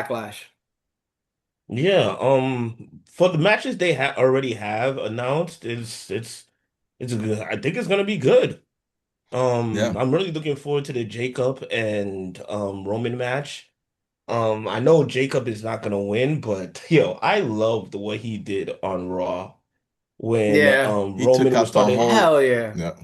Backlash. Yeah, for the matches they already have announced, it's good. I think it's gonna be good. Yeah. I'm really looking forward to the Jacob and Roman match. I know Jacob is not gonna win, but yo, I love the way he did on Raw when Yeah. He took out the whole Hell yeah. yeah.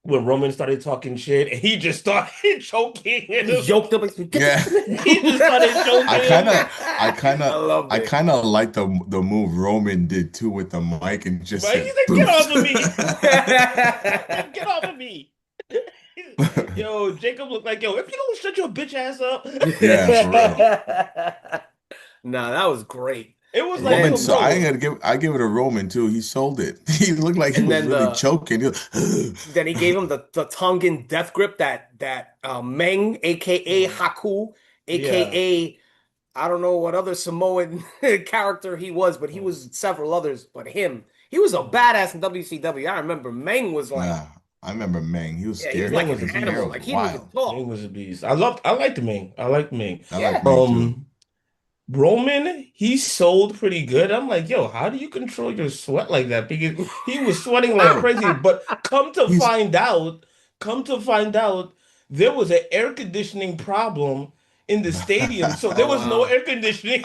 Roman started talking shit and he just started choking He him. just yoked up and get Yeah. He just started I choking kind him. of I kind I of loved I it. kind of like the move Roman did too with the mic and just Right? He's said like, get boost. off of me. Get off of me. Yo, Jacob looked like, yo, if you don't shut your bitch ass up. Yeah, for real. Nah, that was great. It was And like, Roman, yo, then so I bro. ain't gonna I give it a Roman too. He sold it. He looked like he and was then really the choking. He was, then he gave him the Tongan death grip that Meng, aka Haku, Yeah. aka I don't know what other Samoan character he was, but he was several others. But him, he was a badass in WCW. I remember Meng was like, nah, I remember Meng. He was yeah, he was scary. like Ming an was a His hair animal. beast. was Like he didn't even wild. Ming talk. was a beast. I liked Ming. I liked Ming. I like Yeah. Meng too. Roman, he sold pretty good. I'm like, yo, how do you control your sweat like that? Because he was sweating like Bro, crazy. But he's come to find out, there was an air conditioning problem in the stadium. So there Oh was no wow. air conditioning.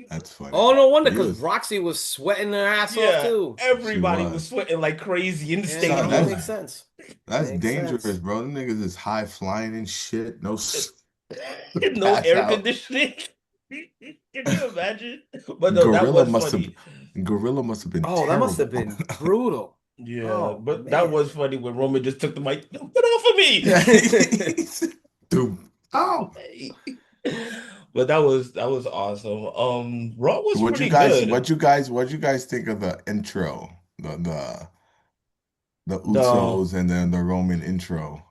that's funny. Oh, no wonder, He because was Roxy was sweating her ass off Yeah, too. she everybody was was. sweating like crazy in the Yeah, Son, no, that stadium. makes sense. that's Makes dangerous, sense. bro. Them niggas is high flying and shit. No No pass air out. conditioning. Can you imagine? But no, that Gorilla was must have funny. Gorilla must have been Oh, that must have terrible. been brutal. Yeah, Oh but that man. was funny when Roman just took the mic. Get off of me! Yeah. Dude. Oh. But that was awesome. Raw was What you pretty guys good. what you guys what you guys think of the intro? The The Usos and then the Roman intro.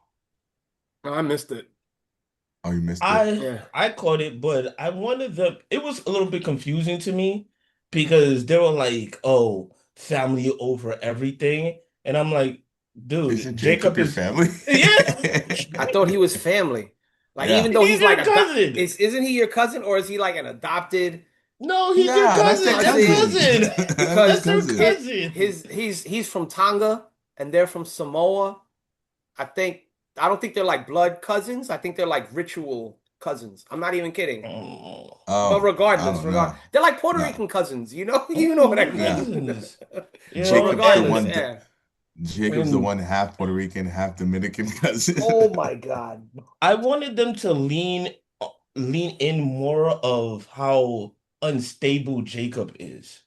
I missed it. Oh, you missed it? I Yeah. I caught it, but I wanted the. It was a little bit confusing to me because they were like, "Oh, family over everything," and I'm like, Isn't "Dude, Jacob Jacob your is family? yeah, I thought he was family. Like Yeah. even though he's he's like your cousin." isn't he your cousin or is he like an adopted No, he's your Nah, that's their cousin. That's cousin? cousin. cousin. That's their That's Because their cousin. cousin. he's from Tonga and they're from Samoa. I think I don't think they're like blood cousins. I think they're like ritual cousins. I'm not even kidding. Oh, But Oh, I regardless, don't know. they're like Puerto No. Rican cousins, you know? You know oh, what I they're Yeah. mean? cousins. You But know, Jacob's the regardless, one yeah. Jacob's the and one half Puerto Rican, half Dominican cousin. Oh my God. I wanted them to lean in more of how unstable Jacob is.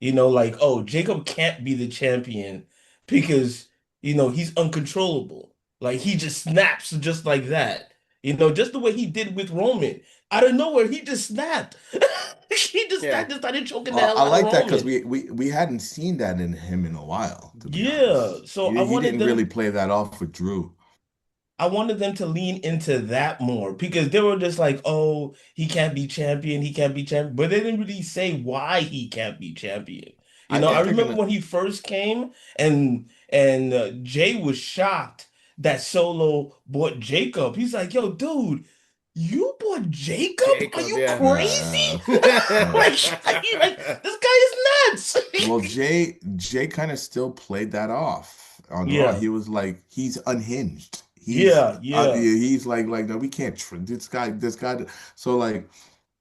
You know, like, oh, Jacob can't be the champion because, he's uncontrollable. Like he just snaps just like that. Just the way he did with Roman. Out of nowhere, he just snapped. He just Yeah. snapped and started choking the I hell out of like that because Roman. we hadn't seen that in him in a while, to be Yeah. honest. So I He wanted didn't really them play that off with Drew. I wanted them to lean into that more because they were just like, oh, he can't be champion, he can't be champion, but they didn't really say why he can't be champion. I I think they're remember gonna. when he first came and Jay was shocked that Solo bought Jacob. He's like, yo, dude, you bought Jacob? Are Jacob, you yeah. crazy? Yeah. Like, this guy is nuts. Well, Jay kind of still played that off on Raw. Yeah, He was like, he's unhinged. yeah, yeah. He's like no, we can't this guy. So like,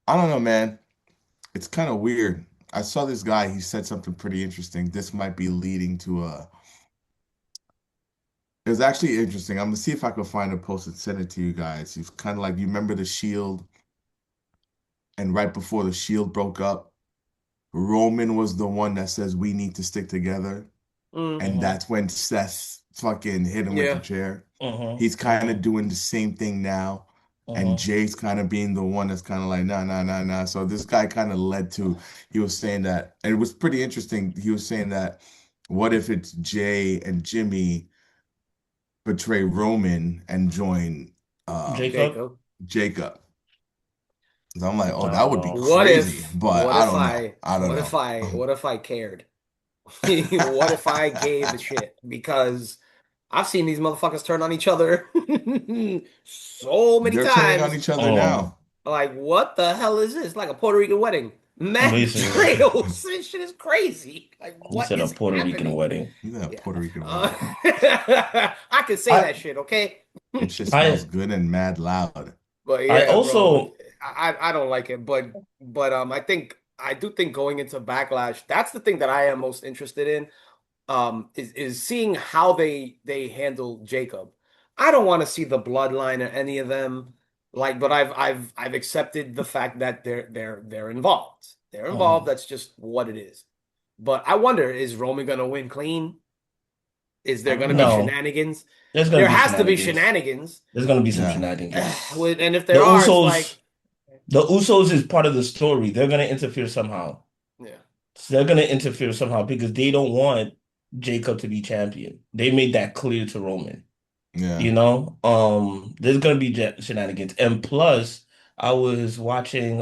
I don't know, man. It's kind of weird. I saw this guy. He said something pretty interesting. This might be leading to a. It was actually interesting. I'm gonna see if I can find a post and send it to you guys. He's kind of like, you remember the Shield, and right before the Shield broke up, Roman was the one that says we need to stick together. Mm, And Hmm. that's when Seth fucking hit him with the yeah. chair. Uh-huh. He's kind of Uh-huh. doing the same thing now. And Uh-huh. Jay's kind of being the one that's kind of like, nah, nah, nah, nah. So this guy kind of led to, he was saying that, and it was pretty interesting. He was saying that, what if it's Jay and Jimmy betray Roman and join Jacob? Jacob. Jacob? So I'm like, oh, that would be No. What crazy. if But what I if don't know. I I don't what know. if I what if I cared? What if I gave a shit? Because I've seen these motherfuckers turn on each other so many They're turning on times. each other Um, now. Like, what the hell is this? Like a Puerto Rican wedding. Mad Basically, betrayals. This shit is crazy. Like, you what said a is Puerto Rican happening? wedding. You got a Yeah. Puerto Rican Uh, wedding. I can say I that shit, okay? It just smells I good and mad loud. But I yeah, bro, also I don't like it. But I do think going into Backlash, that's the thing that I am most interested in. Is seeing how they handle Jacob. I don't want to see the bloodline or any of them. Like, but I've accepted the fact that they're involved. They're involved. um That's just what it is. But I wonder, is Roman gonna win clean? Is I there don't gonna be know. no, shenanigans? there's gonna There be has to be shenanigans. shenanigans. There's gonna be some Yeah. shenanigans. And if The there are, it's Usos, like, the Usos is part of the story. They're gonna interfere somehow. yeah. So they're gonna interfere somehow because they don't want Jacob to be champion. They made that clear to Roman. Yeah. There's gonna be shenanigans, and plus, I was watching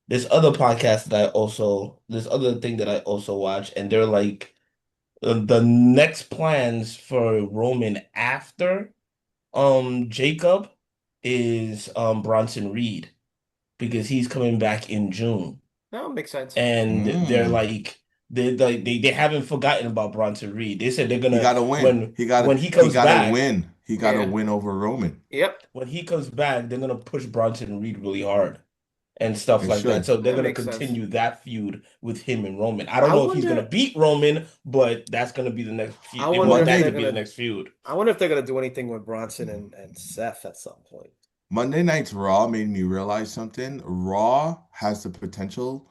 this other thing that I also watch, and they're like the next plans for Roman after Jacob is Bronson Reed because he's coming back in June. That makes sense. And they're Mm. like they haven't forgotten about Bronson Reed. They said they're He gonna got to win. when he He comes got to back, win. He got to Yeah. win over Roman. Yep. they're gonna push Bronson Reed really hard and stuff They like that. should. So they're That gonna makes sense. continue that feud with him and Roman. I don't I know if he's gonna wonder. beat Roman, but that's gonna be the next I feud. They wonder want if that they're to be the gonna. next feud. I wonder if they're gonna do anything with Bronson and Seth at some point. Monday Night's Raw made me realize something. Raw has the potential,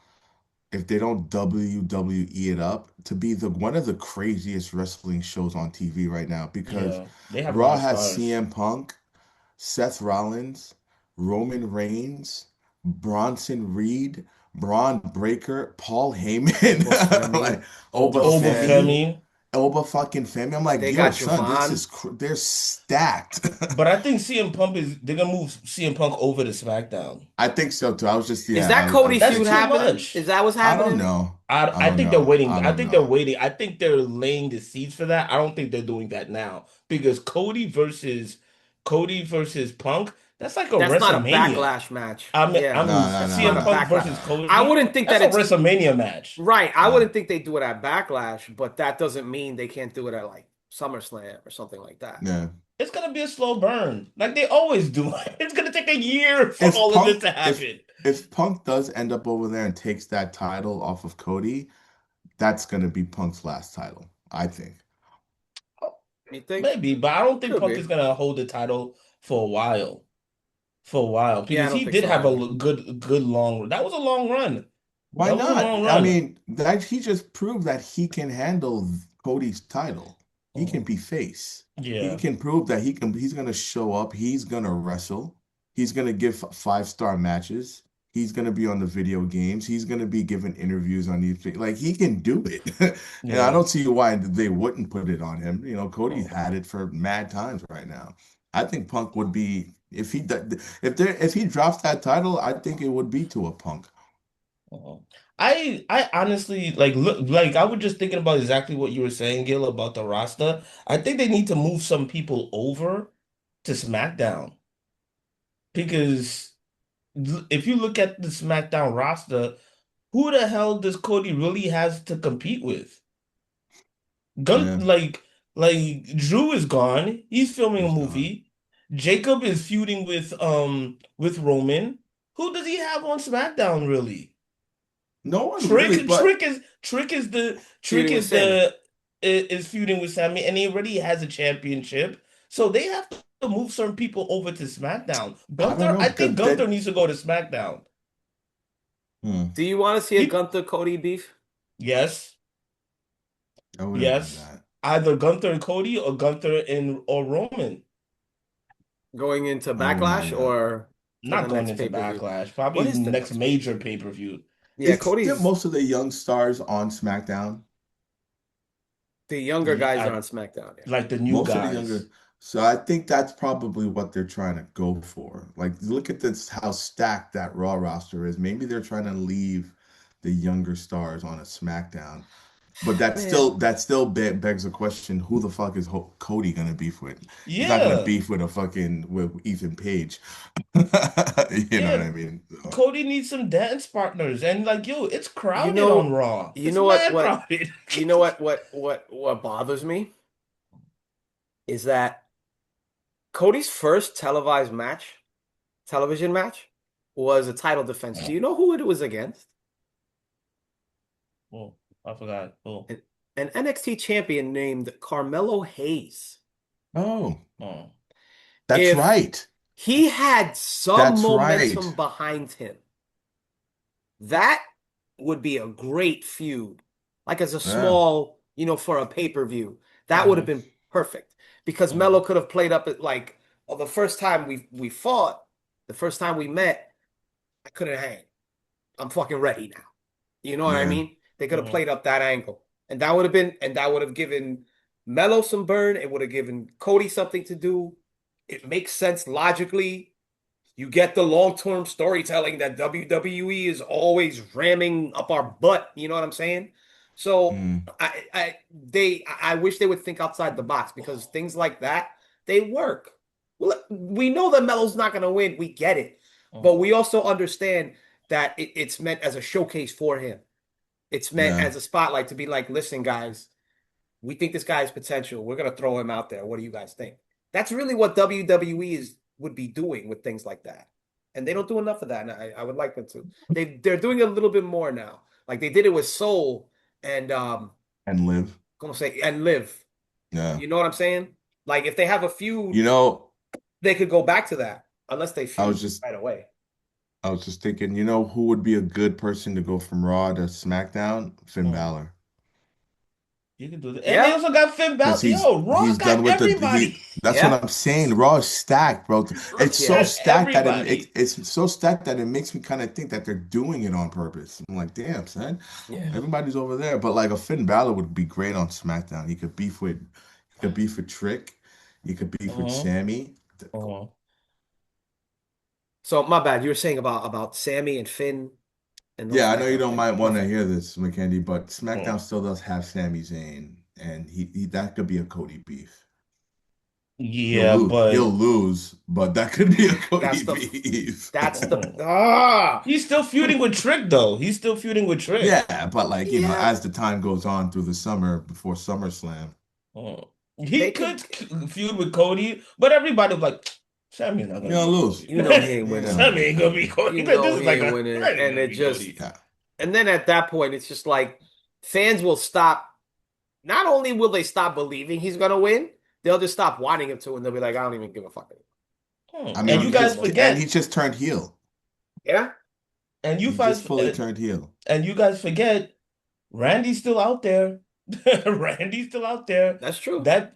if they don't WWE it up, to be the one of the craziest wrestling shows on TV right now because Yeah, they have a lot Raw of has stars. CM Punk, Seth Rollins, Roman Reigns, Bronson Reed, Braun Breaker, Paul Oba Heyman, like Femi. Oba Oba Over Femi. Femi, Femi, Oba fucking Femi. I'm like, They yo, got son, Javon. they're stacked. but I think CM Punk is they're gonna move CM Punk over to SmackDown. I think so too. I was just, Is yeah, that I Cody was That's feud too thinking. happening? Is much. that what's I don't happening? know. I I don't think they're know. waiting. I I don't think they're know. waiting. I think they're laying the seeds for that. I don't think they're doing that now because Cody versus Punk. That's like a That's not a WrestleMania. backlash match. I mean, Yeah, No, no, that's no, not CM a no, Punk backlash. versus no, I Cody. wouldn't think That's that a it's WrestleMania match. right. I no. wouldn't think they do it at Backlash, but that doesn't mean they can't do it at like SummerSlam or something like that. Yeah. It's gonna be a slow burn, like they always do. It's gonna take a year for all of this to If happen. Punk does end up over there and takes that title off of Cody, that's gonna be Punk's last title, I think. You think? Maybe, but I don't think Could Punk be. is gonna hold the title for a while. Yeah, I Because don't he think did so have a either. good long. That was a long run. Why That was a not? long I run. mean, that he just proved that he can handle Cody's title. He can Mhm. be face. He Yeah. can prove that he's gonna show up, he's gonna wrestle, he's gonna give five-star matches, he's gonna be on the video games, he's gonna be giving interviews on these things. Like he can do it. And I Yeah. don't see why they wouldn't put it on him. Cody's Mhm. had it for mad times right now. I think Punk would be if he drops that title, I think it would be to a Punk. Mhm. I honestly like I was just thinking about exactly what you were saying, Gil, about the roster. I think they need to move some people over to SmackDown because if you look at the SmackDown roster, who the hell does Cody really has to compete with? Gun Yeah, like Drew is gone. He's filming a he's gone. movie. Jacob is feuding with Roman. Who does he have on SmackDown really? No one really, but Feuding with Sammy. Is feuding with Sammy and he already has a championship. So they have to move certain people over to SmackDown. I don't know I think because Gunther needs to go to SmackDown. hmm, Do you want to see a He, Gunther Cody beef yes, I wouldn't mind yes. that. Either Gunther and Cody or Gunther and or Roman. going into I wouldn't mind Backlash that. or for the Not going next into pay-per-view? Backlash. What Probably is the next next major pay-per-view? pay-per-view. Yeah, Isn't Cody's most of the young stars on SmackDown? the younger guys are on SmackDown. Yeah. Like the new Most of the guys. younger. So I think that's probably what they're trying to go for. Like, look at this, how stacked that Raw roster is. Maybe they're trying to leave the younger stars on a SmackDown But Man, that still begs a question: who the fuck is Cody gonna beef with? He's not gonna Yeah, beef with a fucking with Ethan Page. You know what yeah. I mean? So, Cody needs some dance partners, and like, yo, it's you crowded on know, Raw. you It's know mad crowded. what bothers me is that Cody's first television match, was a title defense. Do you know who it was against? Oh, I forgot. Oh, An, an NXT champion named Carmelo Hayes. oh, oh. that's If right. he had some That's momentum right. behind him, that would be a great feud. Like as a Yeah. small, for a pay-per-view. That would have Hmm. been perfect because Hmm. Melo could have played up at like, oh, the first time we fought, the first time we met, I couldn't hang. I'm fucking ready now. You know what I Yeah. mean? They could have Hmm. played up that angle. And that would have given Melo some burn. It would have given Cody something to do. It makes sense logically. You get the long-term storytelling that WWE is always ramming up our butt. You know what I'm saying? So Mm. I wish they would think outside the box because things like that, they work. Well, we know that Melo's not going to win. We get it. But Hmm. we also understand that it's meant as a showcase for him. It's meant Yeah. as a spotlight to be like, listen, guys, we think this guy has potential. We're gonna throw him out there. What do you guys think? That's really what WWE would be doing with things like that. And they don't do enough of that. And I would like them to. They're doing a little bit more now. Like they did it with Soul and And live. como say and Live. Yeah. You know what I'm saying? Like if they have a You feud, know, they could go back to that unless they I was feud just right away. I was just thinking, who would be a good person to go from Raw to SmackDown? Finn Hmm. Balor. You can do that. And they Yeah, also got Finn Because Balor. Yo, Raw he's got done with everybody. that's what yeah, I'm saying. Raw is stacked, bro. It's so yeah, Got stacked that everybody. it's so stacked that it makes me kind of think that they're doing it on purpose. I'm like, damn, son, yeah. everybody's over there. But like a Finn Balor would be great on SmackDown. He could beef with Trick. He could beef with Uh-huh. Sammy. Uh-huh. So my bad. You were saying about Sammy and Finn and those Yeah, I know you SmackDown don't things. might want to Perfect. hear this, McKendy, but Uh-huh. SmackDown still does have Sami Zayn, and he that could be a Cody beef. Yeah, He'll but lose, but that could be a That's Cody the beef. that's the uh-huh. ah He's still feuding with Trick though. He's still feuding with Trick. Yeah, but like, yeah. as the time goes on through the summer before SummerSlam, Uh, They he could could, feud with Cody, but everybody was like, Sammy's not gonna you're gonna beat lose. Cody. he ain't You're winning. gonna Sammy lose, ain't gonna man. beat Cody. Like, this is He like ain't a winning, Sammy ain't and gonna it beat just Cody. Yeah. and then at that point it's just like fans will stop. Not only will they stop believing he's gonna win, they'll just stop wanting him to, and they'll be like, I don't even give a fuck anymore. I You know And what mean, I'm you saying? guys because and he forget, just turned heel. Yeah, and you He just guys, fully turned heel. and you guys forget, Randy's still out there. Randy's still out there. that's true. That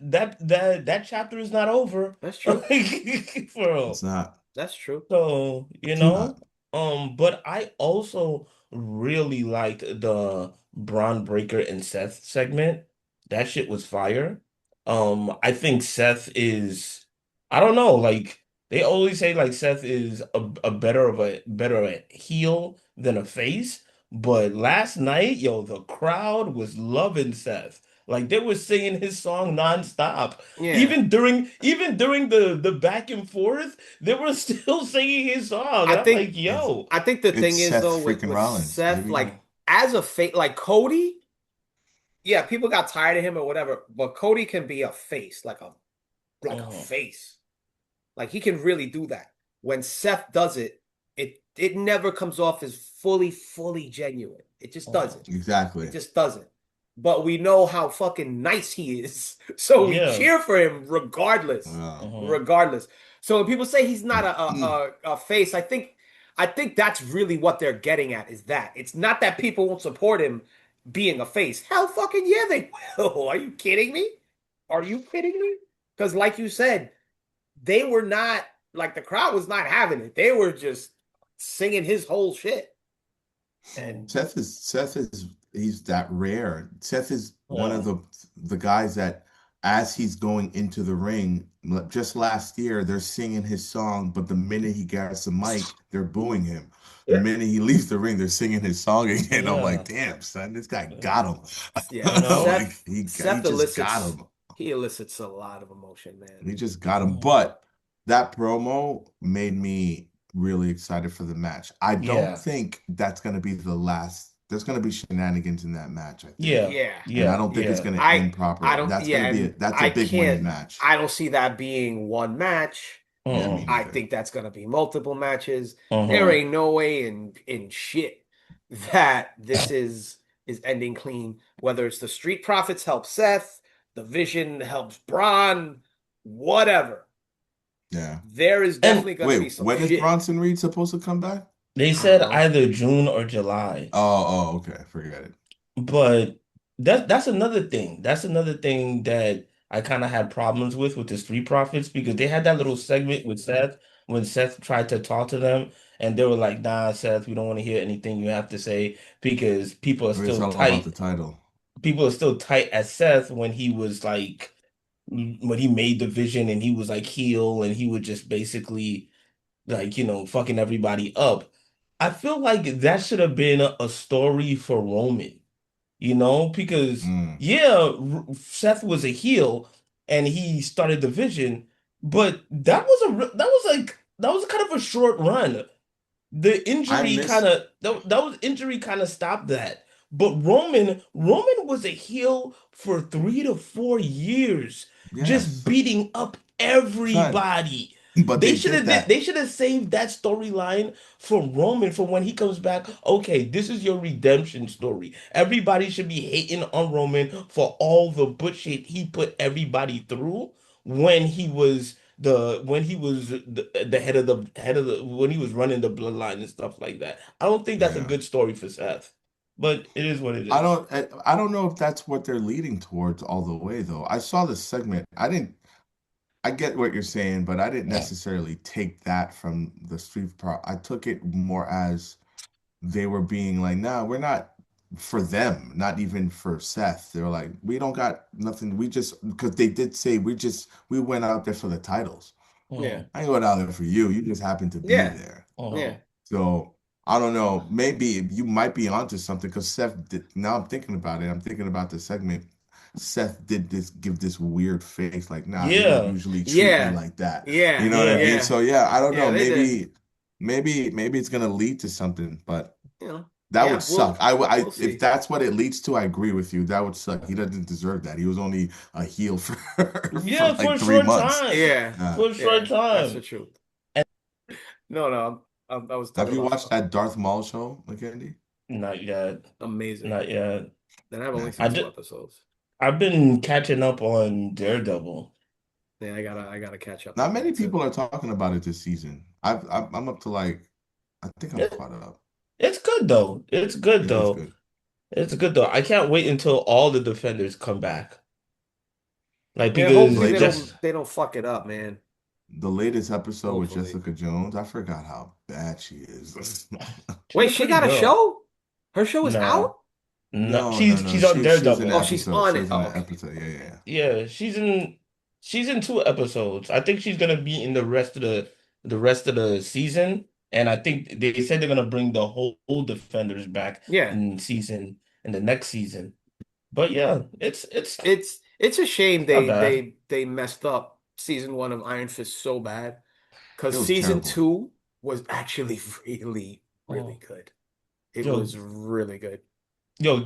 chapter is not over. That's true. For It's real. not. That's true. So, It's not. but I also really liked the Braun Breaker and Seth segment. That shit was fire. I think Seth is, I don't know, like they always say like Seth is a better a heel than a face. But last night, yo, the crowd was loving Seth. Like they were singing his song nonstop. Yeah. Even during the back and forth. They were still singing his song, I and I'm think like, It's yo. I think the it's thing is Seth though freaking with Rollins, Seth, baby. like as a face, like Cody, yeah, people got tired of him or whatever, but Cody can be a face, like a uh, face. Like he can really do that. When Seth does it, it never comes off as fully genuine. It just uh, doesn't. It Exactly. just doesn't. But we know how fucking nice he is. So we yeah. cheer for him regardless. Wow. Uh, Regardless. So when people say he's not a face, I think that's really what they're getting at is that. It's not that people won't support him being a face. Hell fucking yeah, they will. Are you kidding me? Are you kidding me? Because like you said, they were not like the crowd was not having it. They were just singing his whole shit. And Seth is he's that rare. Seth is one of yeah. the guys that as he's going into the ring, just last year, they're singing his song, but the minute he gets the mic, they're booing him. The Yeah. minute he leaves the ring, they're singing his song again. I'm like, Yeah. damn, son, this guy got him. Yeah, You know? Like he Seth just got elicits him. he elicits a lot of emotion, man. He just got him. Mhm. But that promo made me really excited for the match. I don't Yeah. think that's going to be the last. There's going to be shenanigans in that match, I think. Yeah. Yeah. And I Yeah. don't think it's Yeah. going to I end properly. don't That's going yeah, to be and that's a big money match. I don't see that being one match. Yeah, me Uh-uh. I neither. think that's gonna be multiple matches. There Uh-huh. ain't no way in shit that this is ending clean. Whether it's the Street Profits help Seth, the Vision helps Braun, whatever. Yeah. There is And definitely gonna be Wait, some when is shit. Bronson Reed supposed to come back? they I don't said know. either June or July. Okay. Forget it. But that's another thing. That's another thing that I kind of had problems with the Street Profits because they had that little segment with Seth when Seth tried to talk to them and they were like, "Nah, Seth, we don't want to hear anything you have to say because people are It's still all about the tight. title. People are still tight as Seth when he was like when he made the vision and he was like heel and he would just basically like, fucking everybody up. I feel like that should have been a story for Roman. Because Mm. yeah, Seth was a heel and he started the Vision, but that was kind of a short run. The I injury kind miss of that was injury kind of stopped that. But Roman was a heel for 3 to 4 years, just yes, beating up son. everybody. But they did that. They should have saved that storyline for Roman for when he comes back. Okay, this is your redemption story. Everybody should be hating on Roman for all the bullshit he put everybody through when he was the head of the when he was running the bloodline and stuff like that. I don't think that's a Yeah. good story for Seth, but it is what it is. I don't know if that's what they're leading towards all the way though. I saw the segment. I get what you're saying, but I didn't necessarily take that from the Street Pro. I took it more as they were being like, nah, we're not for them, not even for Seth. They were like, we don't got nothing. We just because they did say we went out there for the titles. Yeah. Mhm, I ain't going out there for you. You just happened to be Yeah. there. Yeah. mhm. So I don't know. Maybe you might be onto something because Seth did, now I'm thinking about it. I'm thinking about the segment. Seth did give this weird face, like, nah, they don't Yeah, usually treat me Yeah. like that. You Yeah. know what I yeah, mean? Yeah. So yeah, I don't Yeah, know. they did. Maybe it's gonna lead to something, but You know. that would Yeah, suck. I we'll if see. that's what it leads to, I agree with you. That would suck. He doesn't deserve that. He was only a heel for for yeah, for like a three short months. time, Yeah. Uh, for a short Yeah. That's the time. truth. And No, no, I was have talking you about watched that Darth Maul show, Mackenzie? not yet, amazing. not yet. And I've only Man, seen I two did. episodes. I've been catching up on Daredevil. Yeah, I gotta catch up not on many that too. people are talking about it this season. I'm up to like I think I'm It, caught up. it's good though. It's good It is though. good. It's good though. I can't wait until all the defenders come back. Like Yeah, The because hopefully just they don't fuck it up, man. the latest episode with Hopefully. Jessica Jones, I forgot how bad she is. she's Wait, a she pretty got a girl. show? Her show is out? No, no, No, no, she's no. on She was in an Oh, Daredevil. she's episode. on She it. was in Oh, an okay. episode. Yeah, yeah, yeah. Yeah, she's in 2 episodes. I think she's gonna be in the rest of the season, and I think they said they're gonna bring the whole defenders back Yeah. in the next season. But yeah, it's It's a shame not bad. they messed up season one of Iron Fist so bad because It was season terrible. two was actually really, really Oh, good. It yo, was really good. yo,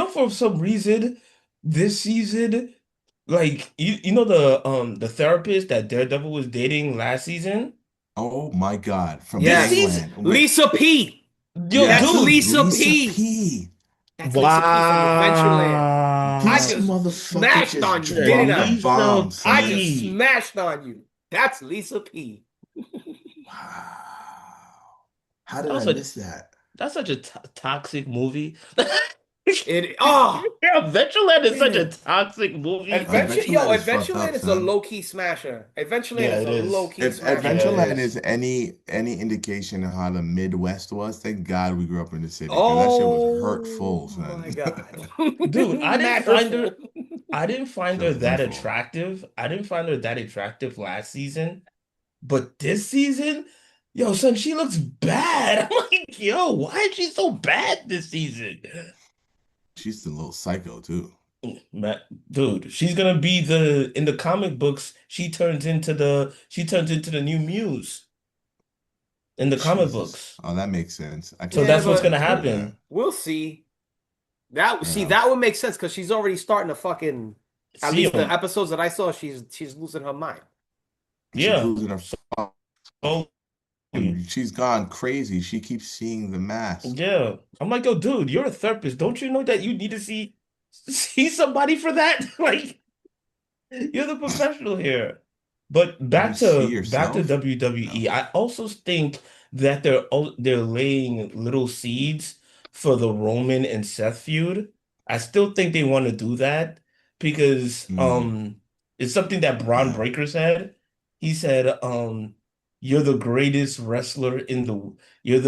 for some reason this season, like you know the therapist that Daredevil was dating last season. Oh my God. From This Yes. season, Gangland. Wait. Lisa P. yo, That's Yes. dude. Lisa Lisa P. P. That's Lisa P from Adventureland. I This Wow. just motherfucker smashed just on you, didn't dropped a I? Lisa bomb, I son. just P. smashed on you. That's Lisa P. Wow. How That did was I such miss that? that's such a toxic movie. Oh Yeah, Adventureland is such a man. toxic movie. Adventureland is fucked Adventureland up, is a son. low-key smasher. Adventureland Yeah, is it a is. low-key If smasher. Yeah, it Adventureland is. is any indication of how the Midwest was, thank God we grew up in the city because that shit was Oh hurtful, my son. God. Dude, I didn't Mad find her. hurtful. I didn't find She her was done that for. attractive. I didn't find her that attractive last season, but this season, yo, son, she looks bad. I'm like, yo, why is she so bad this season? She's a little psycho too. Man, dude, she's gonna be the in the comic books, she turns into the new Muse in the comic Jesus. books. Oh, that makes sense. I So can Yeah, that's what's I but gonna can believe that. happen. we'll see. Yeah. That would make sense because she's already starting to fucking. At See least the him. episodes that I saw, she's losing her mind. She's Yeah. losing her So and she's gone crazy. She keeps seeing the mask. yeah. I'm like, yo, dude, you're a therapist. Don't you know that you need to see somebody for that? Like, you're the professional here. But Did you see back to yourself? No. WWE, I also think that they're laying little seeds for the Roman and Seth feud. I still think they want to do that because Mm, it's something that Braun yeah. Breaker said. He said you're the greatest wrestler in the you're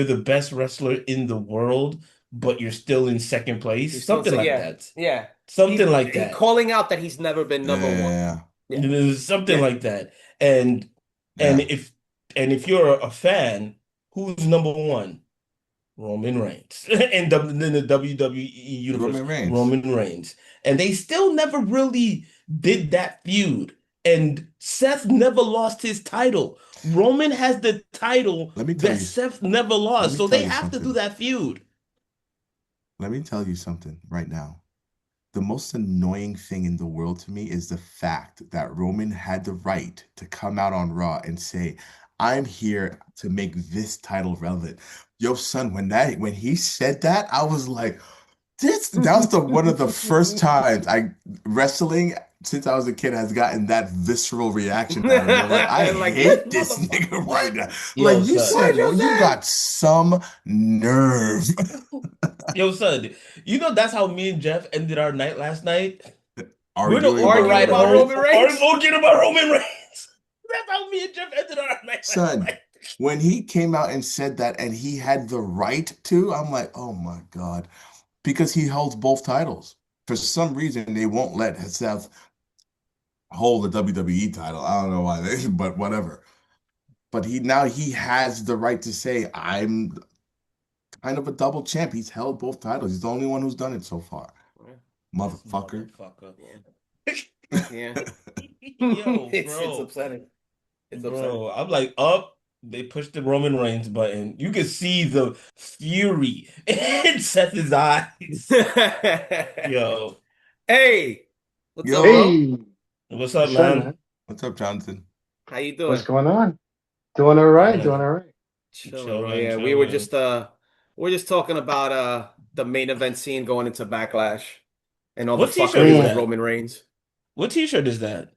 the best wrestler in the world, but you're still in second He's place. still Something saying, like yeah, that. yeah. Something like He that. calling out that he's never been Yeah, number one. yeah, Yeah, Something yeah. like that. And and yeah. if and if you're a fan, who's number one? Roman Reigns. In the WWE universe, Roman Reigns. Roman Reigns. And they still never really did that feud. And Seth never lost his title. Roman has the title Let me tell that you. Seth never Let lost. me So tell they you have to do something. that feud. Let me tell you something right now. The most annoying thing in the world to me is the fact that Roman had the right to come out on Raw and say, "I'm here to make this title relevant." Yo, son, when he said that, I was like, this that was the one of the first times I wrestling since I was a kid has gotten that visceral reaction out of me. I'm like, I Like this hate this motherfucker. nigga right What? now. Like Yo, you son. What said, yo, you Jose? got some nerve. Yo, son. You know that's how me and Jeff ended our night last night? We're in the Arguing Uber about Arguing ride about Roman. home, Roman or Reigns? talking about Roman Reigns. That's how me and Jeff ended our night last Son, night. when he came out and said that and he had the right to, I'm like, oh my God. Because he holds both titles. For some reason, they won't let Seth hold the WWE title. I don't know why but whatever. But he has the right to say, I'm kind of a double champ. He's held both titles. He's the only one who's done it so far. This Motherfucker. motherfucker. Yeah. Yo, It's bro. upsetting. It's upsetting. Bro, I'm like, up. They pushed the Roman Reigns button. You can see the fury in Seth's eyes. Yo, Hey, what's up, Yo, bro? Hey, what's up, what's up, man? man? what's up, Jonathan? How you What's doing? going on? Doing all right, doing Man, all right. Chilling, bro. chilling, Yeah, chilling. we're just talking about the main event scene going into Backlash and all the What t-shirt fuckery is with Mm. that? Roman Reigns. What t-shirt is that?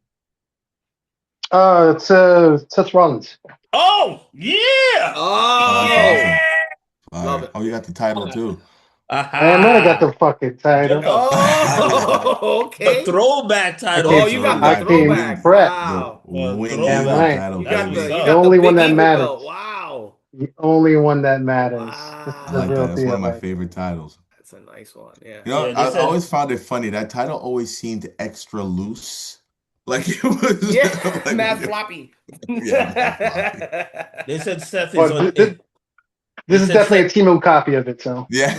It's Seth Rollins. Oh, yeah! Oh, that's Yeah! Oh, awesome. love Fire. it. Oh, you got the title too. And then I got Aha! the fucking Get title. the fuck out of here. Oh, The okay. throwback I title Oh, came, you So got you the I got came throwback. prepped. the Wow. winning Damn Throwback. right. title, That's what's baby. The up. You got the only one Big that Eagle belt. matters. Wow. The only one that matters. This is I the like real that. Wow. That's one deal of my right favorite here. titles. That's a nice one. Yeah. You know, Yeah, they I said always found it funny. That title always seemed extra loose. Like it was Yeah, like when mad you, floppy. yeah, man, floppy. they said Seth is But on they this is said definitely a Seth Timo copy of it. So Yeah.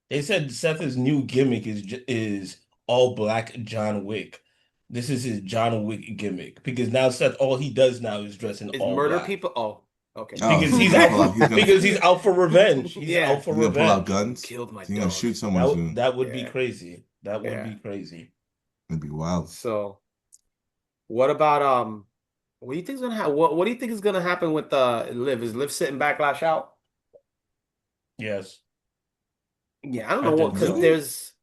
they said Seth's new gimmick is all black John Wick. This is his John Wick gimmick because now Seth all he does now is dress in Is all murder black people? Oh, okay. Oh, because he's he's gonna out pull out. because he's out for revenge. He's Yeah. out for Pull out revenge. You guns. killed my He's gonna dog. shoot someone soon. That would be Yeah. crazy. That would Yeah. be crazy. It'd be wild. So, what about what do you think is gonna happen? What do you think is gonna happen with Liv? Is Liv sitting Backlash out? Yes, Yeah, I don't I know what think because so. Really? there's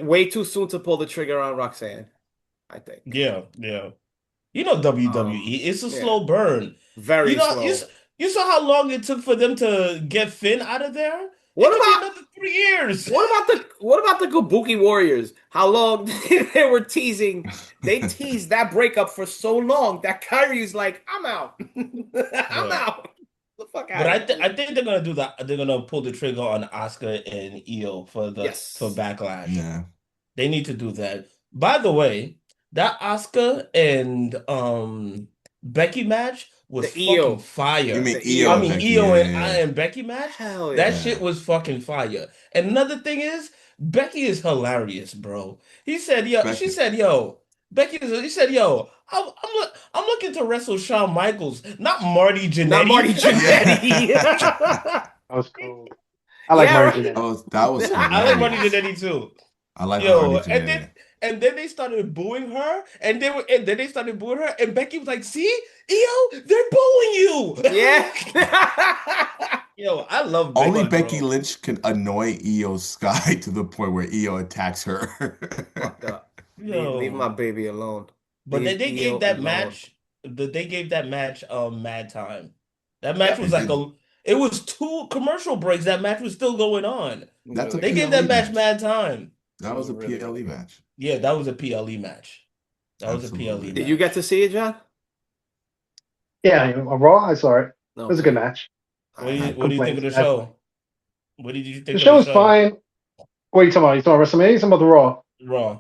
way too soon to pull the trigger on Roxanne, I think. Yeah, yeah. You know WWE, it's a Yeah, slow burn. You very know, slow. you saw how long it took for them to get Finn out of there? It What could be about another 3 years. what about the Kabuki Warriors? How long they were teasing? They teased that breakup for so long that Kyrie's like, I'm out. I'm But out. The fuck but out of here. I think they're gonna do that. They're gonna pull the trigger on Asuka and Io for Yes. Backlash. Yeah. They need to do that. By the way, that Asuka and Becky match was The fucking EO. You fire. mean The Io I EO. and mean, Becky? Io Yeah, and yeah, I yeah. and Becky match, Hell that yeah. shit Yeah. was fucking fire. And another thing is, Becky is hilarious, bro. He said, yo, she Becky. said, yo, he said, yo, I'm looking to wrestle Shawn Michaels, not Marty Not Marty Jannetty. Jannetty. Yeah. That was cool. I like Yeah, Marty right. That Jannetty. was I like Marty hilarious. Jannetty too. I like Yo, Marty and then they started booing her, and then they started booing her, and Becky was like, "See, Io, they're booing you." Yeah. Yo, I love Only Becky, Becky bro. Lynch can annoy Io Sky to the point where Io attacks her. Fucked up. Leave my Yo, baby alone. but then Leave they gave EO that alone. match, they gave that match mad time. That match Yep. was They like did. it was two commercial breaks. That match was still going on. It was That's a really They good. gave PLE that match match. mad time. That It was was a really, PLE really good. match. Yeah, that was a PLE match. That was a PLE Absolutely. Did you get match. to see it, John? Yeah, Raw, I saw it. It was a good Okay. match. I What do you think of Complaints. the That's show? fine. What did you The think of show the was show? fine. What are you talking about? You talking about WrestleMania? You talking about the Raw? Raw.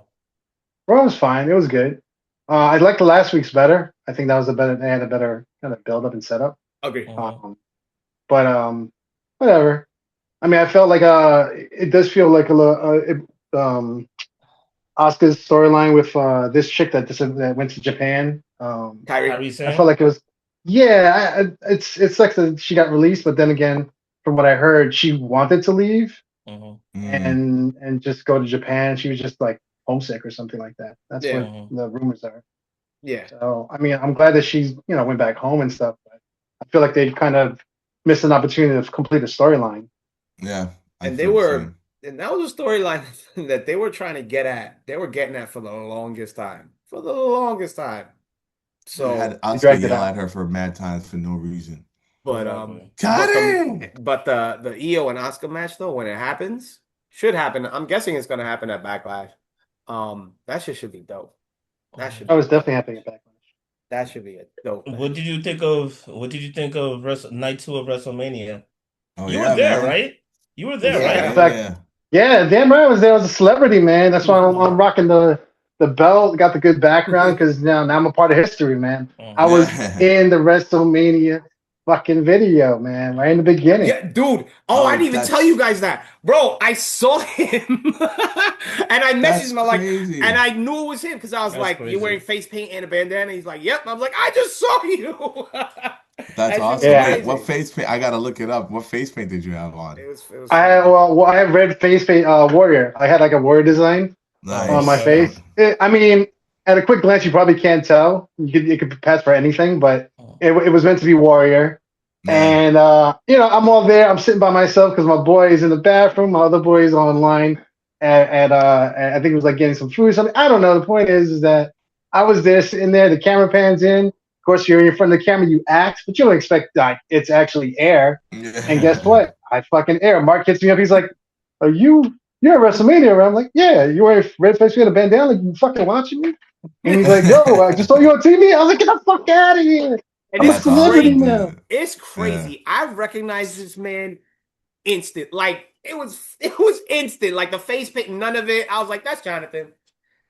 Raw was fine. It was good. I liked the last week's better. I think that was a better. They had a better kind of build up and setup. agree. Uh-huh. But whatever. I mean, I felt like it does feel like a little Asuka's storyline with this chick that went to Japan. Kyrie. Kyrie I felt Sane? like it was, yeah. It sucks that she got released, but then again, from what I heard, she wanted to leave Uh-huh. Mm. and just go to Japan. She was just like homesick or something like that. That's Yeah. what Uh-huh. the rumors are. Yeah. So I mean, I'm glad that she's went back home and stuff. But I feel like they kind of missed an opportunity to complete a storyline. Yeah, I And they feel the were, same. and that was a storyline that they were trying to get at. They were getting at for the longest time. For the longest time. They had So, They Asuka dragged it yell out. at her for mad times for no reason. but Exactly. Got him! the EO and Oscar match though, when it happens, should happen. I'm guessing it's gonna happen at Backlash. That shit should be dope. That should I be was a dope definitely match. happy at Backlash. That should be a dope What match. did you think of night two of WrestleMania? Oh You were yeah, there, man. right? You were there, Yeah, In Yeah. right? fact, yeah. yeah, Dan Bryan was there as a celebrity, man. That's why I'm rocking the belt. Got the good background because now I'm a part of history, man. I Uh-huh. was Yeah. in the WrestleMania fucking video, man, right in the beginning. Yeah, dude. Oh, I Oh, didn't even tell you guys that. Bro, I saw him and I messaged that's him. I'm like, and crazy. I knew it was him because I was That's like, you're wearing crazy. face paint and a bandana. He's like, yep. I'm like, I just saw you. That's That shit was awesome. Yeah, What crazy. face paint? I gotta look it up. What face paint did you have on? It was I had fire. I had red face paint Warrior. I had like a Warrior design Oh, on my Nice. okay. face. I mean, at a quick glance, you probably can't tell. You could pass for anything, but Oh. it was meant to be Warrior. Yeah. And I'm all there. I'm sitting by myself because my boy is in the bathroom. My other boy is online I think it was like getting some food or something. I don't know. The point is that I was there sitting there. The camera pans in. Of course, you're in front of the camera. You act, but you don't expect like it's actually air. And guess Yeah. what? I fucking air. Mark hits me up. He's like, "Are you're at WrestleMania?" Right? I'm like, "Yeah." You wear red face, you had a bandana. Like, you fucking watching me? And he's like, "Yo, I just saw you on TV." I was like, "Get the fuck out of here! And I'm a it's That's celebrity awesome, crazy. now." dude. It's Yeah. crazy. I recognized this man instant. Like it was instant. Like the face paint, none of it. I was like, that's Jonathan.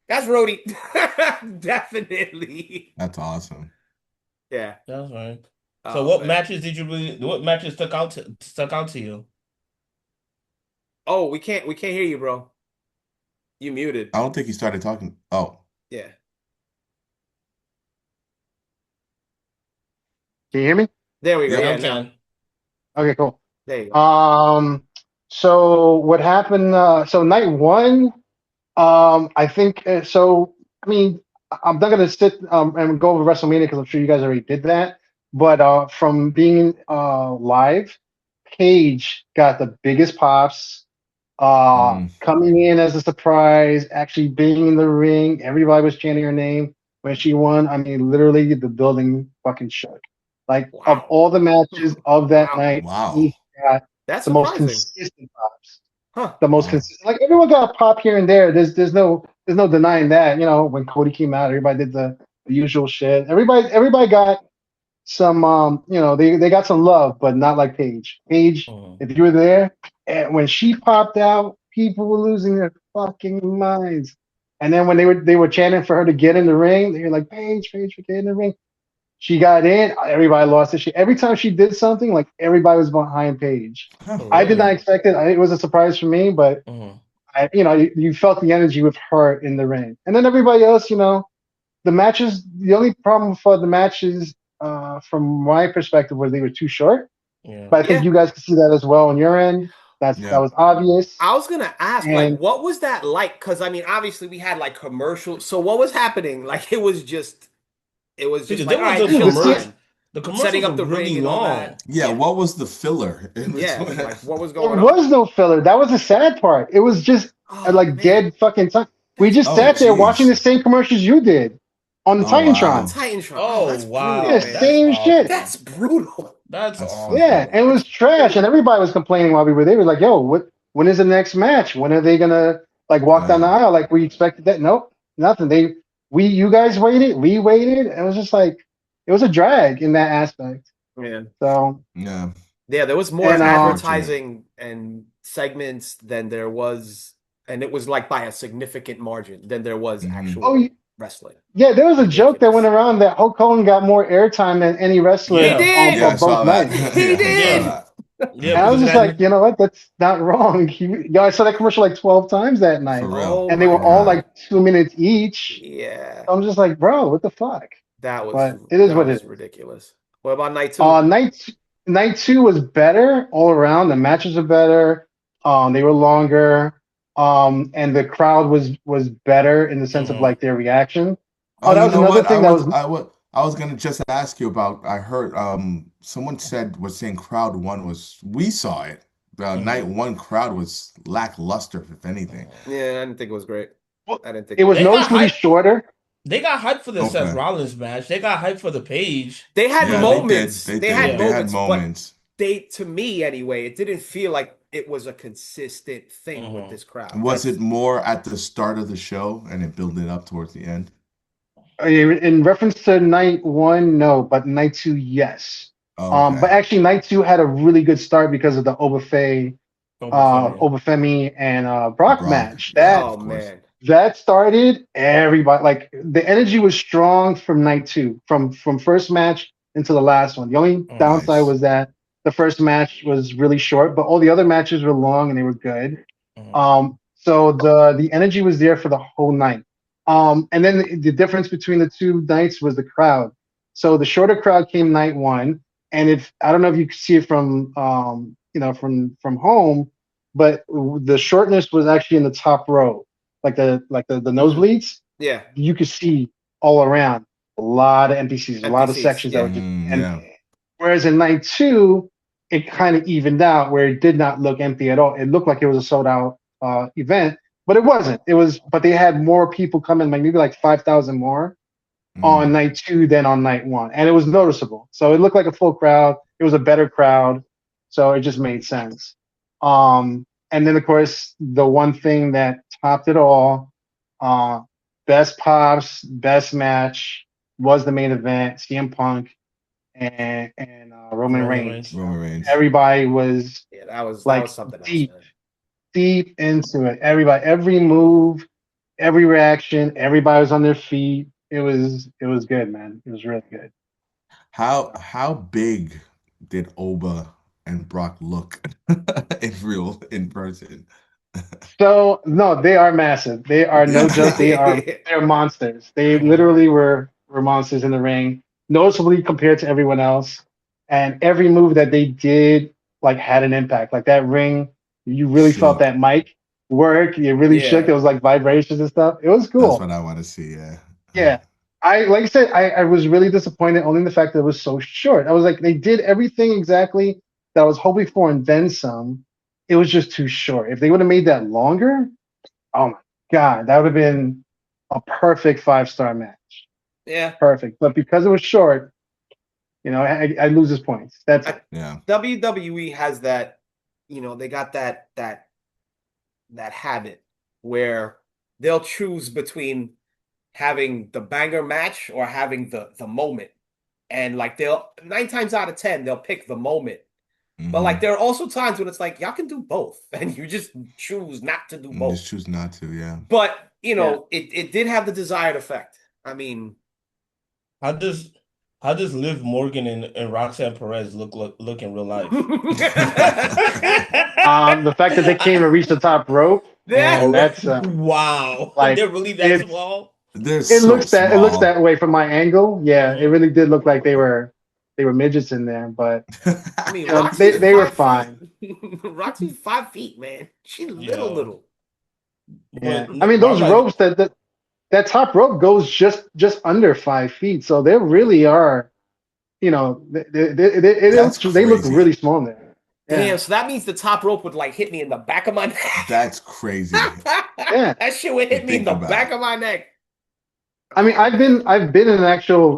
That's Roadie. Definitely. That's awesome. Yeah. That's right. So Oh man. what matches stuck out to you? Oh, we can't hear you, bro. You muted. I don't think he started talking. Oh, Yeah. Can you hear me? There we go. yep. Now Yeah, we now. can. Okay, cool. There you go. So what happened? So night one, I think so. I mean, I'm not gonna sit and go over WrestleMania because I'm sure you guys already did that. But from being live, Paige got the biggest pops. Mm. Coming in as a surprise, actually being in the ring, everybody was chanting her name when she won. I mean, literally the building fucking shook. Like of Wow. all the matches of that Wow. night, Wow. Paige got That's the most surprising. consistent pops. Huh. The most Wow. consistent. Like everyone got a pop here and there. There's no denying that. When Cody came out, everybody did the usual shit. Everybody got some they got some love, but not like Paige. Paige, Mhm. if you were there, and when she popped out, people were losing their fucking minds. And then when they were chanting for her to get in the ring, they were like, Paige, get in the ring. She got in, everybody lost it. Every time she did something, like everybody was behind Paige. Huh. Oh, I did not really? expect it. It was a surprise for me, but Mhm. you felt the energy with her in the ring. And then everybody else, the matches. The only problem for the matches, from my perspective, was they were too short. Yeah. But I think Yeah. you guys could see that as well on your end. That Yeah. was obvious. I was gonna ask, like, And what was that like? Because I mean, obviously we had like commercials. So what was happening? Like, it was just Because like, there all was right, the dude, chill commercial. time, The setting commercials up were the ring really and all long. that. Yeah, Yeah, what was the filler in yeah. between? Like, what was there going on? was no filler. That was the sad part. It was just Oh like man, dead fucking time. We that's just Oh, sat there brutal. watching geez. the same commercials you did on the Oh, On Titantron. wow. Titantron. Oh, Oh, that's brutal, Yeah, wow. man. That's same shit. awful. That's brutal. That's That's fucked awful. Yeah, up. and it was That's trash, and brutal. everybody was complaining while we were there. It was like, yo, when is the next match? When are they gonna like walk down the Yeah. aisle like we expected that? Nope, nothing. You guys waited, we waited. It was just like it was a drag in that aspect. Yeah. So Yeah. Yeah, there was more and That's unfortunate. advertising and segments than there was, and it was like by a significant margin than there was Hmm. oh actual wrestling. yeah, there was a joke that went Ridiculous. around that Hulk Hogan got more airtime than any He wrestler Yeah. on Yeah, for did. I both saw that. nights. He Yeah, I saw Yeah. did. that. Yeah, And I because was of just like, that. you know what? That's not wrong. I saw that commercial like 12 times that For night, real. Oh and they my were all Yeah. God. like 2 minutes each. Yeah. I'm just like, bro, what the fuck? That was But it is that what it was is. ridiculous. What about night Uh, two? night night two was better all around. The matches were better. They were longer. And the crowd was better in the sense of Mhm. like their reaction. Oh, Oh, that you was know another what? thing that was. I was gonna just ask you about. I heard someone was saying crowd one was we saw it. Night Mhm. one crowd was lackluster, if anything. Mhm. Yeah, I didn't think it was great. Well, I didn't think it it was was They great. got noticeably hype. shorter. They got hype for the Seth Okay. Rollins match. They got hype for the Page. They had Yeah, You they know? did. moments. They They had did. Yeah. They had moments, but moments. to me anyway, it didn't feel like it was a consistent thing with Mhm. this crowd. Was it That's more at the start of the show and it built it up towards the end? In reference to night one, no, but night two, yes. Oh, okay. But actually, night two had a really good start because of the Oba Femi. Obafemi and Brock Brock. match. Yeah, oh of course. man. That started everybody like the energy was strong from night two, from first match into the last one. The only Mhm. downside Nice. was that the first match was really short, but all the other matches were long and they were good. Mhm. So the energy was there for the whole night. And then the difference between the two nights was the crowd. So the shorter crowd came night one, and if I don't know if you could see it from from home, but the shortness was actually in the top row, like the Mhm. nosebleeds. Yeah. You could see all around a lot of NPCs, a lot of NPCs. sections that were Yeah. just Mm, yeah. empty. Whereas in night two, it kind of evened out where it did not look empty at all. It looked like it was a sold out event, but it wasn't. But they had more people coming, like maybe like 5,000 more on Mm. night two than on night one, and it was noticeable. So it looked like a full crowd. It was a better crowd, so it just made sense. And then of course the one thing that topped it all, uh, best pops, best match was the main event. CM Punk and Roman Roman Reigns. Reigns. Roman Reigns. Everybody was Yeah, that was like something else, deep, man. deep into it. Everybody, every move, every reaction, everybody was on their feet. It was good, man. It was really good. How big did Oba and Brock look in person? So no, they are massive. They are no joke. They're monsters. They Mhm. literally were monsters in the ring, noticeably compared to everyone else. And every move that they did like had an impact. Like that ring, you really felt Shook. that mic work. It really shook. Yeah. There was like vibrations and stuff. It was That's cool. what I want to see. Yeah. Yeah. I like I said, I was really disappointed only in the fact that it was so short. I was like, they did everything exactly that I was hoping for and then some. It was just too short. If they would have made that longer, oh my God, that would have been a perfect 5-star match. Yeah. Perfect. But because it was short, I lose his points. That's I, it. Yeah. WWE has that, they got that habit where they'll choose between having the banger match or having the moment. And like they'll 9 times out of 10, they'll pick the moment. But like there are also times when it's like y'all can do both, and you just choose not to do You both. just choose not to, yeah. But you know, it did have the desired effect. I mean, How does Liv Morgan and Roxanne Perez look in real life? The fact that they came and reached the top rope, yeah. and that's Wow. like They're really that it's small? They're it so looks small. that way from my angle. Yeah, it Mhm. really did look like they were midgets in there, but I mean, you know Roxy's they were 5 feet. fine. Roxy's 5 feet, man. She's little, Yeah. little. Yeah, But I mean but I'm those like, ropes that top rope goes just under 5 feet, so they really are. You know, That's they look crazy. really small there. Yeah, Damn, so that means the top rope would like hit me in the back of my neck. That's crazy yeah. That shit would to hit me in think the about. back of my neck. I mean, Oh man. I've been in an actual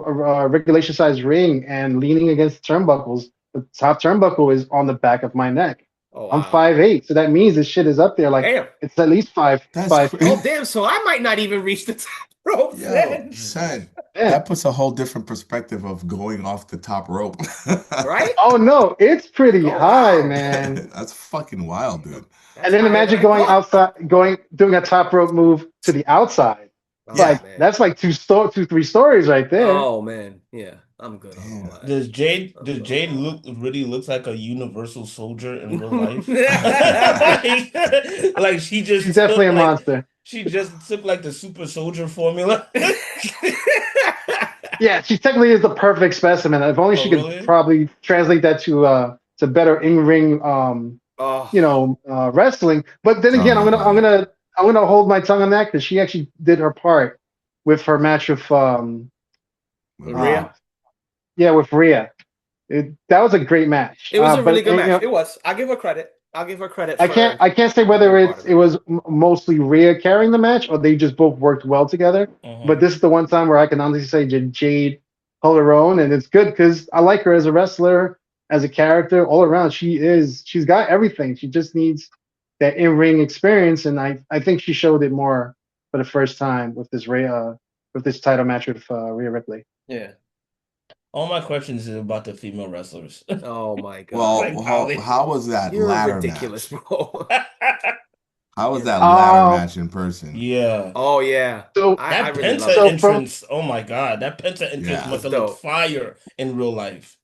regulation size ring and leaning against turnbuckles. The top turnbuckle is on the back of my neck. Oh I'm wow. 5'8", so that means this shit is up there. Like Damn. it's at least That's 5 feet. Oh crazy. damn. So I might not even reach the top rope Yo, then. son, Yeah. that puts a whole different perspective of going off the top rope. Right? Oh no, it's Like, pretty oh high, wow. man. That's fucking wild, dude. That's And then higher than imagine I going thought. outside, doing a top rope move to the outside. Yeah. Oh Like man. that's like 3 stories right there. Oh man. Yeah. I'm good on all Damn. that. I'm Does good on Jade all really looks like a universal soldier in real life? that. Like She's definitely a monster. she just took like the super soldier formula. Yeah, she technically is the perfect specimen. If only Oh, she could really? probably translate that to better in ring, Oh, wrestling. But then Oh again, my God. I'm gonna hold my tongue on that because she actually did her part with her match with uh Rhea. yeah, with Rhea. That was a great match. It was a really But good you match. know, It was. I'll give her credit. I'll give her credit for I can't say being whether a part of it it. was mostly Rhea carrying the match or they just both worked well together. But Uh-huh. this is the one time where I can honestly say Jade held her own, and it's good because I like her as a wrestler, as a character, all around. She's got everything. She just needs that in ring experience, and I think she showed it more for the first time with this with this title match with Rhea Ripley. Yeah. All my questions is about the female wrestlers. Oh my God. Like how they How was that You're ladder ridiculous, match? bro. How was You're that ridiculous. ladder Um, match in person? Yeah. Oh yeah. so I That really Penta loved it. so from entrance, oh my God, that Penta entrance It Yeah. must was have looked dope. fire in real life.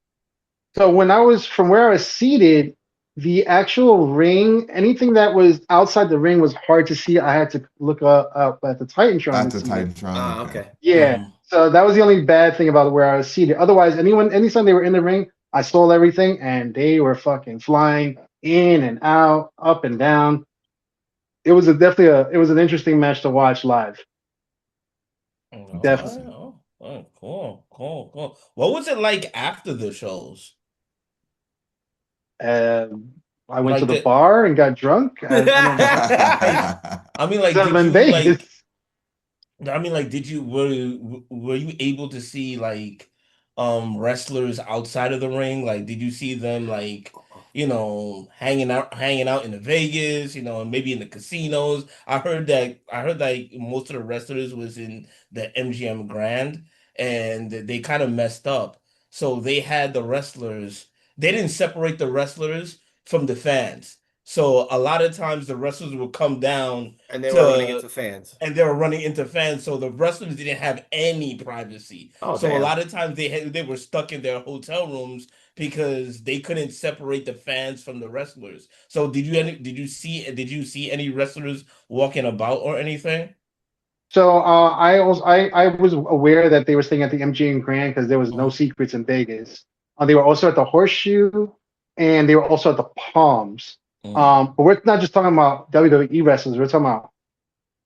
So when I was from where I was seated, the actual ring, anything that was outside the ring was hard to see. I had to look up at the Titantron At to the see it. Titantron, Ah, okay. okay. Yeah. Mhm. So that was the only bad thing about where I was seated. Otherwise, anytime they were in the ring, I stole everything and they were fucking flying in and out, up and down. It was an interesting match to watch live. All right. Definitely. Interesting. Oh, cool. What was it like after the shows? Um, I went to Like the the bar and got drunk. I don't I mean, like, I'm in Vegas. did you were you able to see like wrestlers outside of the ring? Like, did you see them like, hanging out in the Vegas, and maybe in the casinos? I heard that most of the wrestlers was in the MGM Grand and they kind of messed up. So they had the wrestlers, they didn't separate the wrestlers from the fans. So a lot of times the wrestlers would come down And they were running to into fans. and they were running into fans, so the wrestlers didn't have any privacy. Oh So a damn. lot of times they were stuck in their hotel rooms because they couldn't separate the fans from the wrestlers. So did you see any wrestlers walking about or anything? So I was aware that they were staying at the MGM Grand because there was no Mhm, secrets in Vegas. They were also at the Horseshoe, and they were also at the Palms. mhm, But we're not just talking about WWE wrestlers. We're talking about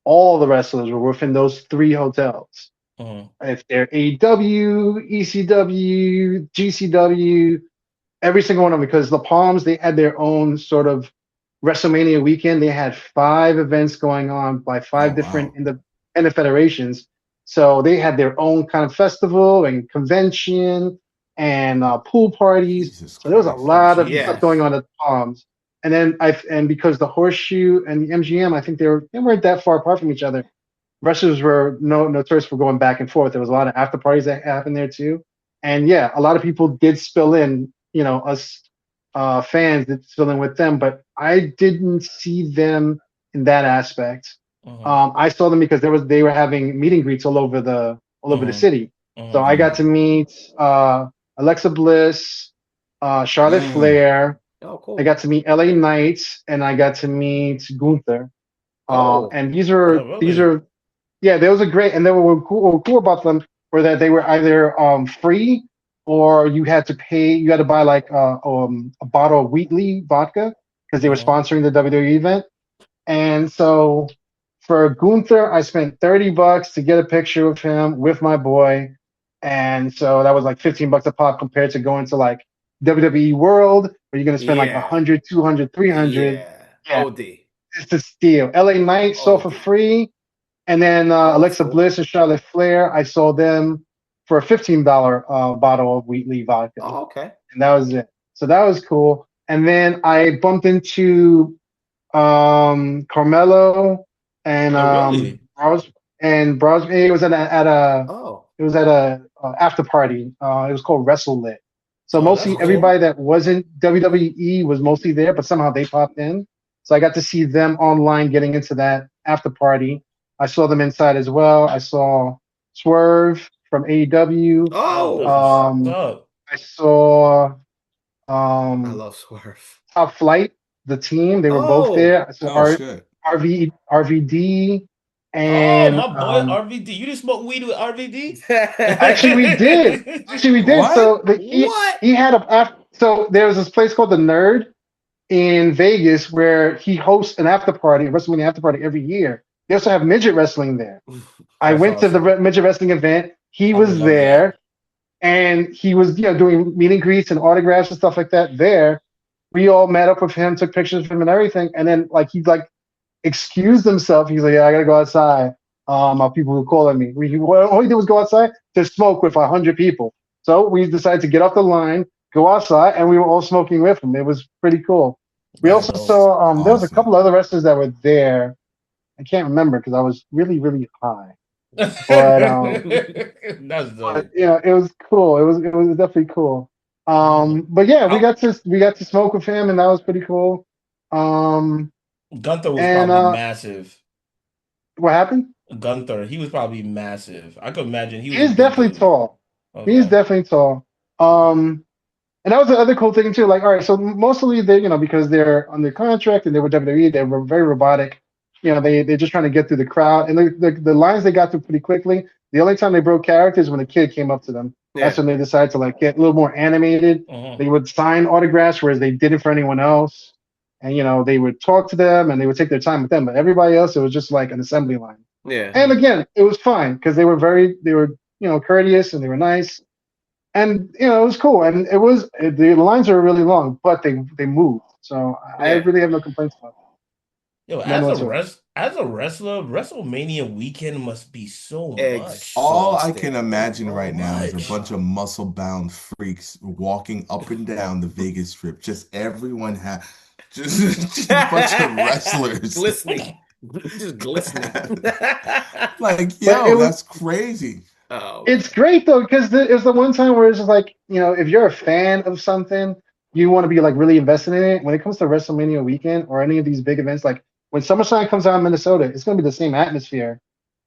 all the wrestlers were within those three hotels. mhm. If they're AEW, ECW, GCW, every single one of them, because the Palms, they had their own sort of WrestleMania weekend. They had 5 events going on by Oh 5 different wow. in the federations. So they had their own kind of festival and convention and pool parties. Jesus So there was a Christ. lot of stuff Yeah. going on at the Palms. And then because the Horseshoe and the MGM, I think they weren't that far apart from each other. Wrestlers were notorious for going back and forth. There was a lot of after parties that happened there too. And yeah, a lot of people did spill in, us fans that's filling with them, but I didn't see them in that aspect. I saw them because they were having meet and greets all over the city. So I got to meet Alexa Bliss, Charlotte Flair. Oh, cool. I got to meet LA Knights, and I got to meet Gunther. Oh. And really? these are yeah, those are great. And they were cool about them were that they were either free or you had to pay. You had to buy like a bottle of Wheatley vodka because they were sponsoring the WWE event. And so for Gunther, I spent $30 to get a picture of him with my boy. And so that was like $15 a pop compared to going to like WWE World where you're going to spend like 100, 200, 300. Yeah. Yeah, OD. it's a steal. LA Knight sold for free. And then Alexa Bliss and Charlotte Flair, I saw them for a $15 bottle of Wheatley vodka. Oh, okay. And that was it. So that was cool. And then I bumped into Carmelo and Bros. It was at a after party. It was called Wrestle Lit. So mostly everybody that wasn't WWE was mostly there, but somehow they popped in. So I got to see them online getting into that after party. I saw them inside as well. I saw Swerve from AEW. I saw I love Swerve. Top Flight, the team. They were both there. I saw RVD and my boy RVD. You just smoked weed with RVD? Actually, we did. What? So he had so there was this place called the Nerd in Vegas where he hosts an after party, a WrestleMania after party every year. They also have midget wrestling there. I went to the midget wrestling event. He was there, and he was doing meet and greets and autographs and stuff like that there. We all met up with him, took pictures of him and everything, and then he excused himself. He's like, "Yeah, I gotta go outside. My people were calling me." All he did was go outside to smoke with 100 people. So we decided to get off the line, go outside, and we were all smoking with him. It was pretty cool. We also saw there was a couple other wrestlers that were there. I can't remember because I was really, really high. But that's dope. But, it was cool. It was definitely cool. But yeah, we got to smoke with him, and that was pretty cool. Gunther was probably massive. What happened? Gunther, he was probably massive. I could imagine He's definitely tall. Okay. He's definitely tall. And that was the other cool thing too. Like, all right, so mostly they, because they're under contract and they were WWE, they were very robotic. They're just trying to get through the crowd, and the lines they got through pretty quickly. The only time they broke character is when a kid came up to them. Yeah. That's when they decided to get a little more animated. They would sign autographs, whereas they did it for anyone else. And they would talk to them and they would take their time with them. But everybody else, it was just like an assembly line. Yeah. And again, it was fine because they were courteous and they were nice. And it was cool. And the lines are really long, but they moved. So I really have no complaints about it. Yo, as a wrestler, WrestleMania weekend must be so much. All I can imagine right now is a bunch of muscle-bound freaks walking up and down the Vegas Strip. Just everyone just a bunch of wrestlers glistening, just glistening. That's crazy. Oh, it's great though because it's the one time where it's just if you're a fan of something, you want to be really invested in it. When it comes to WrestleMania weekend or any of these big events, when SummerSlam comes out in Minnesota, it's going to be the same atmosphere.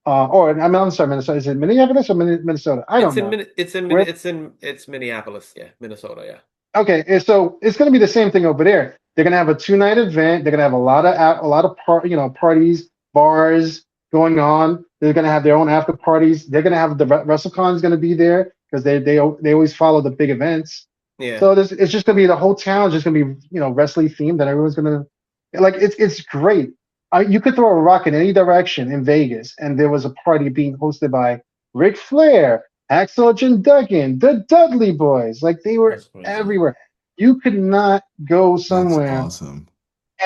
I'm sorry, Minnesota. Is it Minneapolis or Minnesota? I don't know. It's Minneapolis. Yeah, Minnesota. Yeah. Okay, so it's going to be the same thing over there. They're going to have a 2-night event. They're going to have a lot of parties, bars going on. They're going to have their own after parties. They're going to have the WrestleCon is going to be there because they always follow the big events. Yeah. So it's just going to be the whole town is just going to be wrestling themed that everyone's going to. It's great. You could throw a rock in any direction in Vegas, and there was a party being hosted by Ric Flair, Axel and Duggan, the Dudley Boys. They were everywhere. You could not go somewhere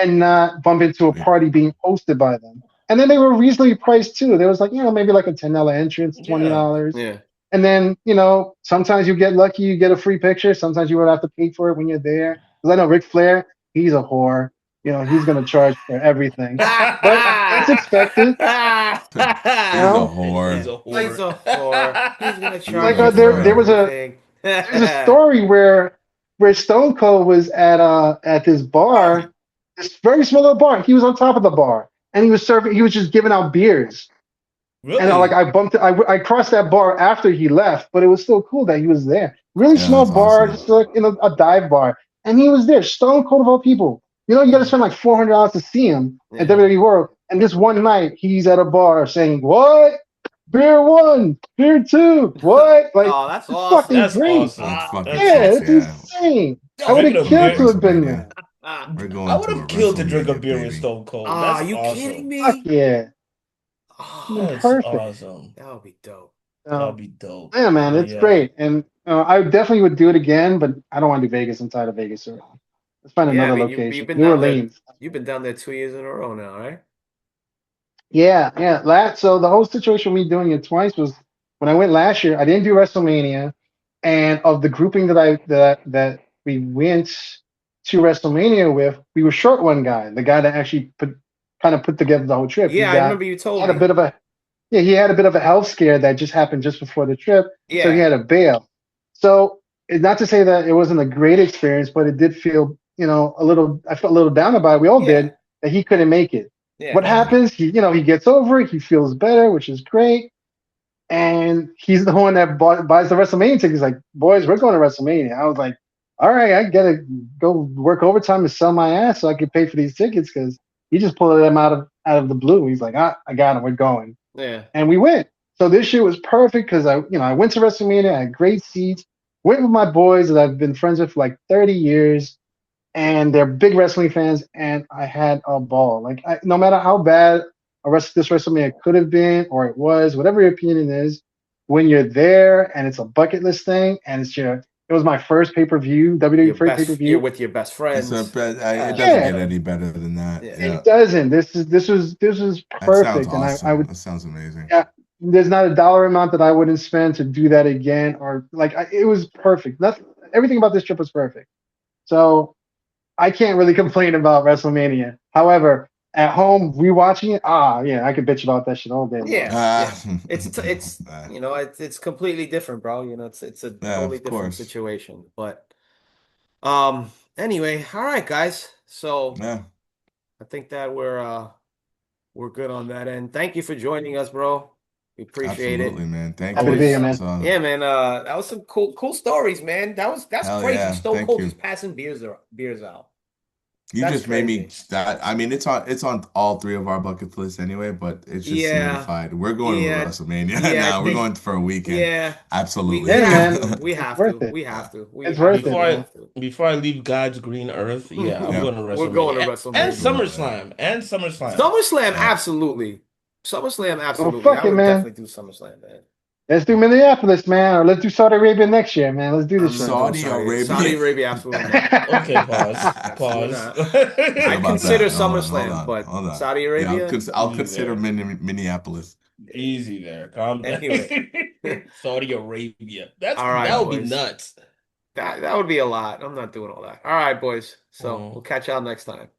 and not bump into a party being hosted by them. And then they were reasonably priced too. There was maybe a $10 entrance, $20. Yeah. And then sometimes you get lucky, you get a free picture. Sometimes you would have to pay for it when you're there. Because I know Ric Flair, he's a whore. He's going to charge for everything. But it's expected. He's a whore. He's a whore. He's going to charge for there's a story where where Stone Cold was at this bar, this very small little bar. He was on top of the bar, and he was serving. He was just giving out beers. And Really? I bumped it. I crossed that bar after he left, but it was still cool that he was there. Really Yeah, small that's bar, awesome. just like a dive bar, and he was there. Stone Cold of all people. You got to spend like $400 to see him at WWE World. And this one night, he's at a bar saying, "What? Beer 1, beer 2, what?" Like, Oh, that's it's awesome. fucking That's great. awesome. Ah, fucking That's Yeah, sick, it's awesome. insane. I would Drinking have a We're killed going to beer. to have been Mania. there. ah, We're I going would to have a killed to drink a WrestleMania, beer with baby. Stone Cold. That's you awesome. kidding Fuck me? yeah, Oh, That's perfect. awesome. that would be dope. That'd So, be dope. yeah, man, But it's yeah. great. And I definitely would do it again, but I don't want to do Vegas. I'm tired of Vegas. So let's find Yeah, I another mean, you've location. been New down there. Orleans. You've been down there 2 years in a row now, right? Yeah, yeah. So the whole situation with me doing it twice was when I went last year. I didn't do WrestleMania, and of the grouping that we went to WrestleMania with, we were short one guy, the guy that actually put together the whole trip. Yeah, I remember you told Had a me. bit of a Yeah, he had a bit of a health scare that just happened just before the trip, so he Yeah, had to bail. So not to say that it wasn't a great experience, but it did feel, a little. I felt a little down about it. We all yeah, did, that he couldn't make it. yeah. What Yeah. happens? He gets over it. He feels better, which is great. And he's the one that buys the WrestleMania tickets. He's like, "Boys, we're going to WrestleMania." I was like, "All right, I gotta go work overtime and sell my ass so I can pay for these tickets," because he just pulled them out of the blue. He's like, I got them. We're going." Yeah. And we went. So this year was perfect because I went to WrestleMania. I had great seats. Went with my boys that I've been friends with for like 30 years, and they're big wrestling fans. And I had a ball. Like, no matter how bad this WrestleMania could have been or it was, whatever your opinion is, when you're there and it's a bucket list thing, and it was my first pay per view, WWE first pay per You're view. with your best It's a friends. bet. It doesn't Yeah, get any better than that. Yeah. Yeah. it doesn't. This was That sounds perfect, and I awesome. would. That sounds amazing. Yeah, there's not a dollar amount that I wouldn't spend to do that again, or like it was perfect. Everything about this trip was perfect. So I can't really complain about WrestleMania. However, at home rewatching it, yeah, I could bitch about that shit all day long. Yeah, Ah, yeah. It's completely different, bro. It's a yeah, totally of different course. situation. But anyway, all right, guys. So Yeah, I think that we're good on that end. Thank you for joining us, bro. We appreciate absolutely, it. man. Thank Happy to you. be here, Always, man. yeah, man. That was some cool stories, man. That's Hell crazy. yeah. Stone Thank Cold you. just passing beers out. You That's just made me crazy. that. I mean, it's on all three of our bucket lists anyway, but it's just Yeah, solidified. We're going to yeah, WrestleMania yeah. I now. We're think going for a weekend. yeah. We Absolutely. Yeah, have man, to. We it's have worth to. it. We Yeah. have to. It's worth it, Before I man. have to. before I leave God's green earth, yeah, I'm Yeah. going to We're going WrestleMania. to And WrestleMania. SummerSlam. And SummerSlam. SummerSlam, Yeah. absolutely. SummerSlam, Oh absolutely. fuck I it, would man. definitely do SummerSlam, man. Let's do Minneapolis, man, or let's do Saudi Arabia next year, man. Let's do this I'm shit. not doing Saudi Saudi Arabia. Arabia, absolutely not. Okay, pause. Absolutely Pause. not. What I about consider that? Hold SummerSlam, on, but hold on. Saudi Yeah, Arabia, I'll Easy consider there. Minneapolis. Easy there. Calm down. anyway. Saudi Arabia. All right, That would be boys. nuts. That would be a lot. I'm not doing all that. All right, boys. So Mm. we'll catch y'all next time.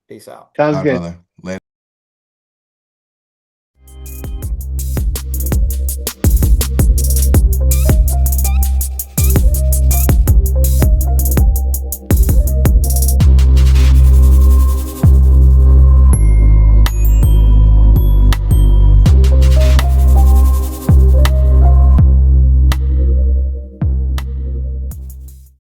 Peace out. Sounds All right, good. brother. Later.